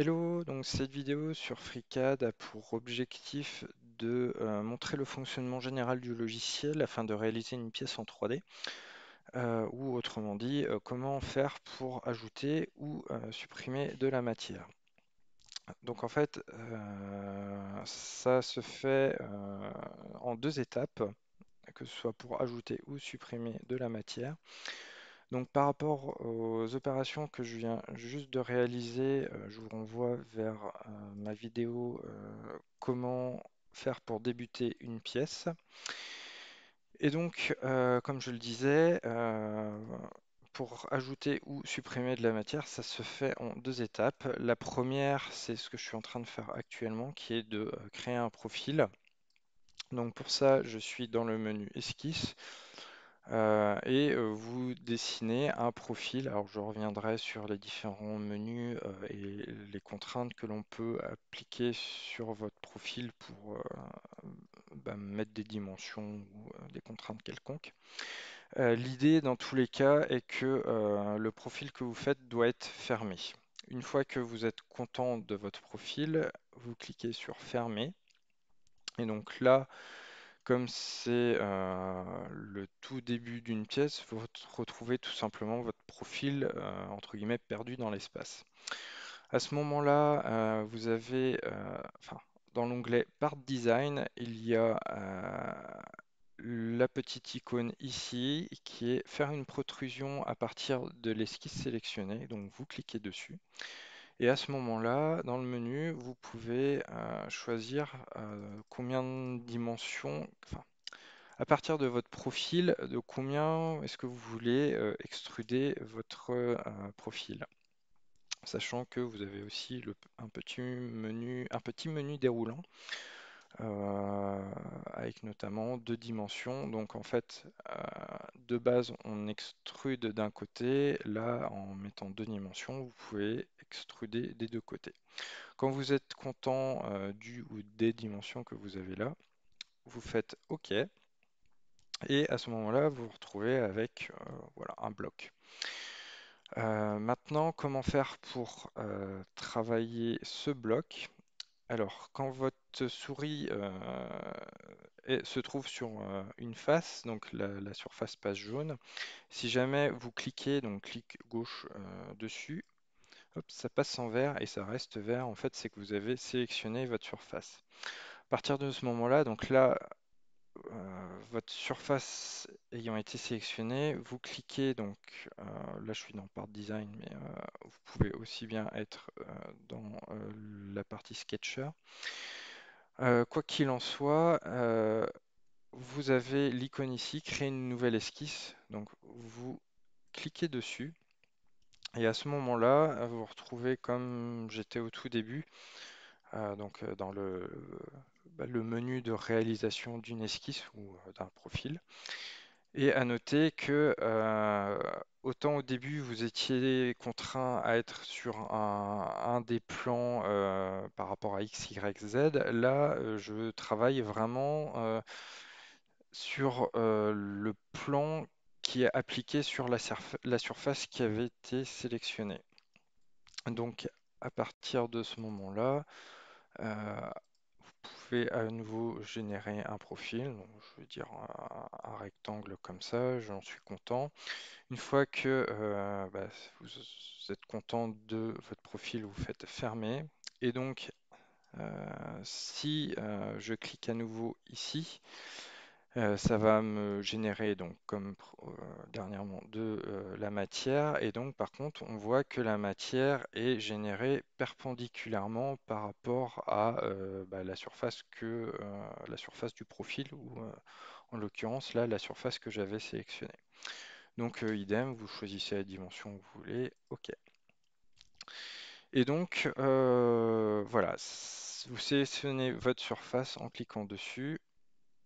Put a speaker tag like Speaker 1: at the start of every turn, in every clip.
Speaker 1: Hello, donc cette vidéo sur FreeCAD a pour objectif de montrer le fonctionnement général du logiciel afin de réaliser une pièce en 3D, ou autrement dit, comment faire pour ajouter ou supprimer de la matière. Donc en fait, ça se fait en deux étapes, que ce soit pour ajouter ou supprimer de la matière. Donc par rapport aux opérations que je viens juste de réaliser, je vous renvoie vers ma vidéo comment faire pour débuter une pièce. Et donc, comme je le disais, pour ajouter ou supprimer de la matière, ça se fait en deux étapes. La première, c'est ce que je suis en train de faire actuellement, qui est de créer un profil. Donc pour ça, je suis dans le menu Esquisse. Vous dessinez un profil. Alors je reviendrai sur les différents menus et les contraintes que l'on peut appliquer sur votre profil pour mettre des dimensions ou des contraintes quelconques. L'idée dans tous les cas est que le profil que vous faites doit être fermé. Une fois que vous êtes content de votre profil, vous cliquez sur Fermer. Et donc là, comme c'est le tout début d'une pièce, vous retrouvez tout simplement votre profil entre guillemets perdu dans l'espace. À ce moment-là, vous avez, dans l'onglet Part Design, il y a la petite icône ici qui est faire une protrusion à partir de l'esquisse sélectionnée. Donc vous cliquez dessus. Et à ce moment-là, dans le menu, vous pouvez choisir combien de dimensions, à partir de votre profil, de combien est-ce que vous voulez extruder votre profil. Sachant que vous avez aussi un petit menu déroulant avec notamment deux dimensions. Donc en fait, de base, on extrude d'un côté. Là, en mettant deux dimensions, vous pouvez extruder des deux côtés. Quand vous êtes content du ou des dimensions que vous avez là, vous faites OK. Et à ce moment-là, vous vous retrouvez avec voilà, un bloc. Maintenant, comment faire pour travailler ce bloc? Alors, quand votre souris se trouve sur une face, donc la surface passe jaune, si jamais vous cliquez, donc clic gauche dessus, hop, ça passe en vert et ça reste vert. En fait, c'est que vous avez sélectionné votre surface. À partir de ce moment-là, donc là, votre surface ayant été sélectionnée, vous cliquez donc, là je suis dans Part Design, mais vous pouvez aussi bien être dans la partie Sketcher. Quoi qu'il en soit, vous avez l'icône ici, créer une nouvelle esquisse. Donc vous cliquez dessus et à ce moment-là, vous vous retrouvez comme j'étais au tout début, dans le menu de réalisation d'une esquisse ou d'un profil. Et à noter que autant au début vous étiez contraint à être sur un des plans par rapport à X, Y, Z, là je travaille vraiment sur le plan qui est appliqué sur la surface qui avait été sélectionnée. Donc à partir de ce moment-là, vous pouvez à nouveau générer un profil. Donc, je vais dire un rectangle comme ça, j'en suis content. Une fois que vous êtes content de votre profil, vous faites fermer. Et donc, si je clique à nouveau ici, ça va me générer donc comme dernièrement de la matière et donc par contre on voit que la matière est générée perpendiculairement par rapport à la surface du profil ou en l'occurrence là la surface que j'avais sélectionnée. Donc idem, vous choisissez la dimension que vous voulez, OK. Et donc voilà, vous sélectionnez votre surface en cliquant dessus,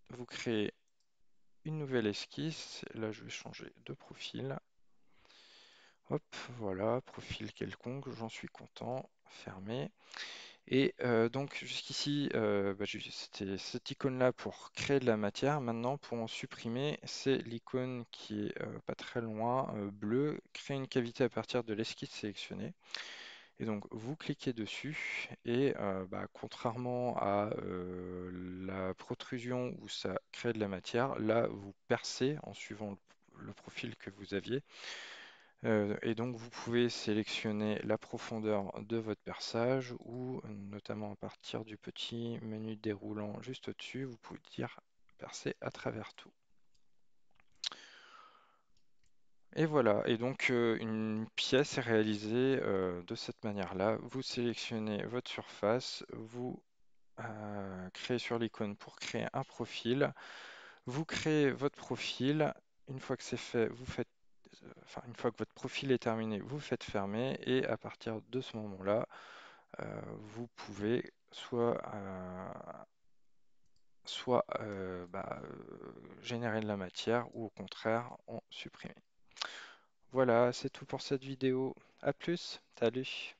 Speaker 1: vous créez une nouvelle esquisse. Là, je vais changer de profil. Hop, voilà, profil quelconque, j'en suis content. Fermé. Et donc jusqu'ici, c'était cette icône-là pour créer de la matière. Maintenant, pour en supprimer, c'est l'icône qui est pas très loin, bleue, créer une cavité à partir de l'esquisse sélectionnée. Et donc vous cliquez dessus et bah, contrairement à la protrusion où ça crée de la matière, là vous percez en suivant le profil que vous aviez. Et donc vous pouvez sélectionner la profondeur de votre perçage ou notamment à partir du petit menu déroulant juste au-dessus, vous pouvez dire percer à travers tout. Et voilà, et donc une pièce est réalisée de cette manière-là. Vous sélectionnez votre surface, vous créez sur l'icône pour créer un profil. Vous créez votre profil. Une fois que c'est fait, vous faites, enfin, une fois que votre profil est terminé, vous faites fermer et à partir de ce moment-là, vous pouvez générer de la matière ou au contraire en supprimer. Voilà, c'est tout pour cette vidéo. À plus, salut!